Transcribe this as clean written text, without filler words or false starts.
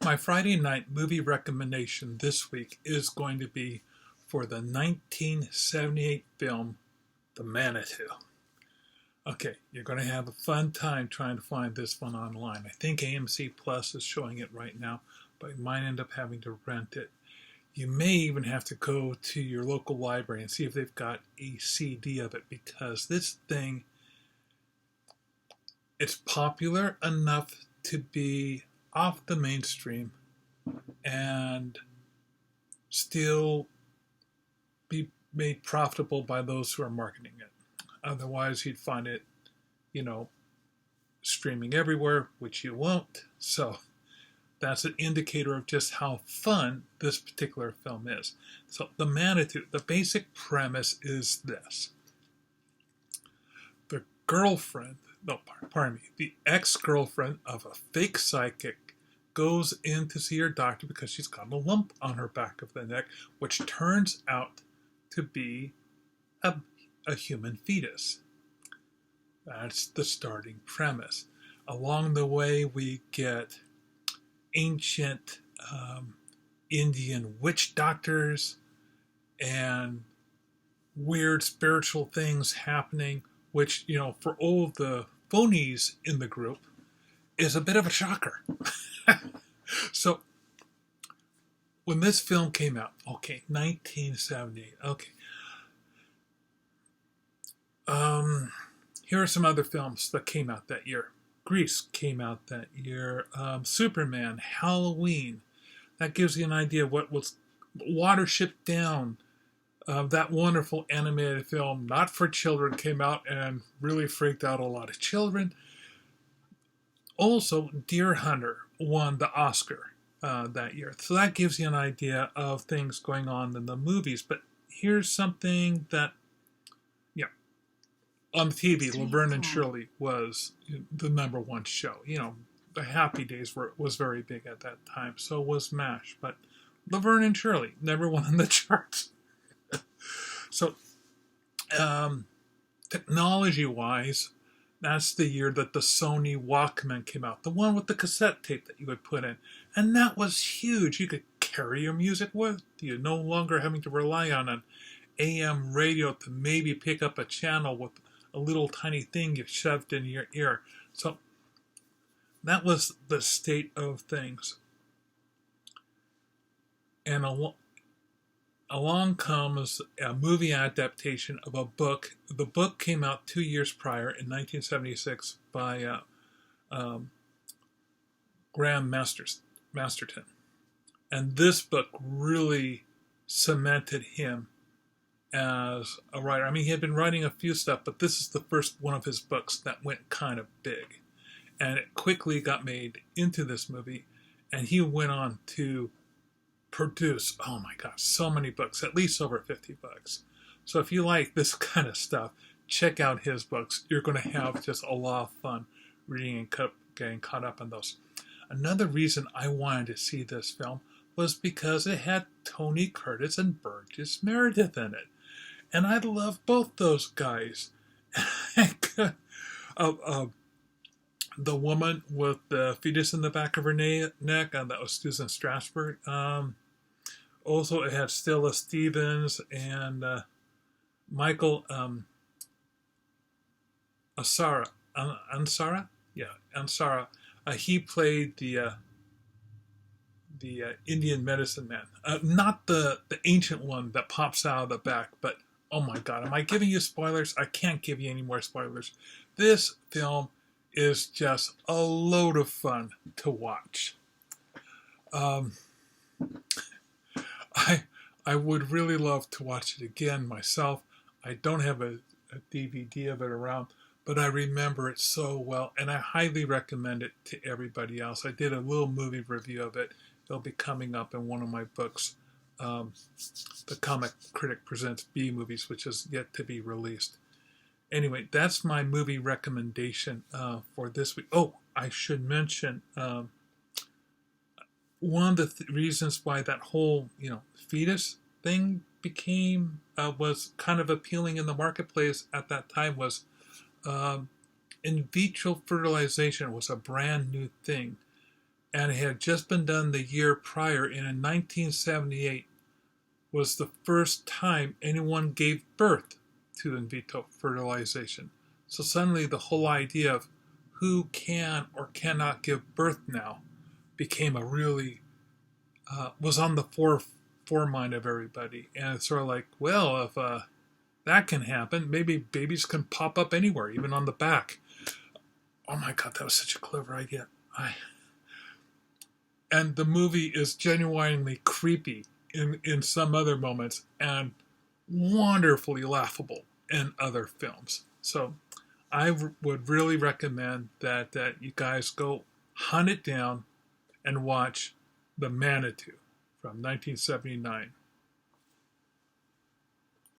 My Friday night movie recommendation this week is going to be for the 1978 film, The Manitou. Okay, you're going to have a fun time trying to find this one online. I think AMC Plus is showing it right now, but you might end up having to rent it. You may even have to go to your local library and see if they've got a CD of it, because this thing, it's popular enough to be off the mainstream and still be made profitable by those who are marketing it. Otherwise, you'd find it, streaming everywhere, which you won't. So that's an indicator of just how fun this particular film is. So The Manitou, the basic premise is this. The girlfriend, no, pardon me, the ex-girlfriend of a fake psychic goes in to see her doctor because she's got a lump on her back of the neck, which turns out to be a human fetus. That's the starting premise. Along the way, we get ancient Indian witch doctors and weird spiritual things happening, which, for all of the phonies in the group, is a bit of a shocker. So, when this film came out, 1978, here are some other films that came out that year. Grease came out that year. Superman, Halloween. That gives you an idea of what was Watership Down. That wonderful animated film, not for children, came out and really freaked out a lot of children. Also, Deer Hunter won the Oscar that year. So that gives you an idea of things going on in the movies. But here's something that, on TV, Laverne and Shirley was the number one show. The Happy Days was very big at that time. So was MASH. But Laverne and Shirley, number one on the charts. So, technology-wise, that's the year that the Sony Walkman came out. The one with the cassette tape that you would put in. And that was huge. You could carry your music with you, no longer having to rely on an AM radio to maybe pick up a channel with a little tiny thing you shoved in your ear. So that was the state of things. And along comes a movie adaptation of a book. The book came out 2 years prior in 1976 by Graham Masterton. And this book really cemented him as a writer. I mean, he had been writing a few stuff, but this is the first one of his books that went kind of big. And it quickly got made into this movie. And he went on to produce, oh my gosh, so many books, at least over 50 books. So if you like this kind of stuff, check out his books. You're going to have just a lot of fun reading and getting caught up on those. Another reason I wanted to see this film was because it had Tony Curtis and Burgess Meredith in it. And I love both those guys. The woman with the fetus in the back of her neck, that was Susan Strasberg. Also, it had Stella Stevens and Michael Ansara. Ansara. He played the Indian medicine man. Not the ancient one that pops out of the back, but oh my God, am I giving you spoilers? I can't give you any more spoilers. This film is just a load of fun to watch. I would really love to watch it again myself. I don't have a DVD of it around, but I remember it so well, and I highly recommend it to everybody else. I did a little movie review of it. It'll be coming up in one of my books, The Comic Critic Presents B-Movies, which is yet to be released. Anyway, that's my movie recommendation for this week. Oh, I should mention one of the reasons why that whole, fetus thing was kind of appealing in the marketplace at that time was in vitro fertilization was a brand new thing. and it had just been done the year prior. And in 1978 was the first time anyone gave birth to in vitro fertilization. So suddenly the whole idea of who can or cannot give birth now became a really, was on the foremind of everybody. And it's sort of like, well, if that can happen, maybe babies can pop up anywhere, even on the back. Oh my God, that was such a clever idea. And the movie is genuinely creepy in some other moments and wonderfully laughable in other films. So I would really recommend that you guys go hunt it down and watch The Manitou from 1979.